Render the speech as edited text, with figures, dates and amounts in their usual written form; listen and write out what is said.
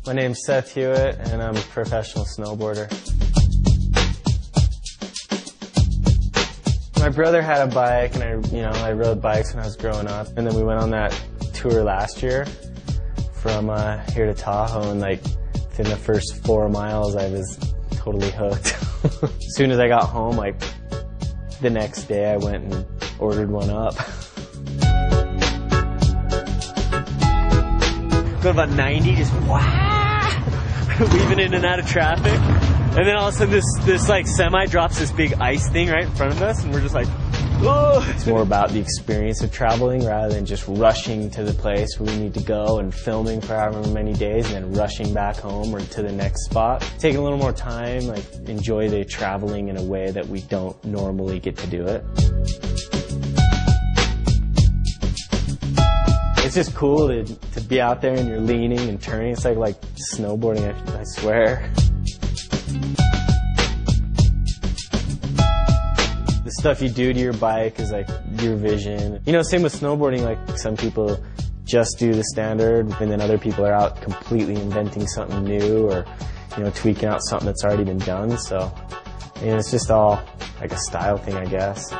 My name's Seth Hewitt, and I'm a professional snowboarder. My brother had a bike, and I rode bikes when I was growing up. And then we went on that tour last year from here to Tahoe, and like within the first 4 miles, I was totally hooked. As soon as I got home, like the next day, I went and ordered one up. Going about 90, just weaving in and out of traffic, and then all of a sudden this like semi drops this big ice thing right in front of us, and we're just like, oh! It's more about the experience of traveling rather than just rushing to the place where we need to go and filming for however many days and then rushing back home or to the next spot. Taking a little more time, like enjoy the traveling in a way that we don't normally get to do it. It's just cool to be out there and you're leaning and turning. It's like snowboarding, I swear. The stuff you do to your bike is like your vision. You know, same with snowboarding, like some people just do the standard and then other people are out completely inventing something new or, you know, tweaking out something that's already been done. So, you know, it's just all like a style thing, I guess.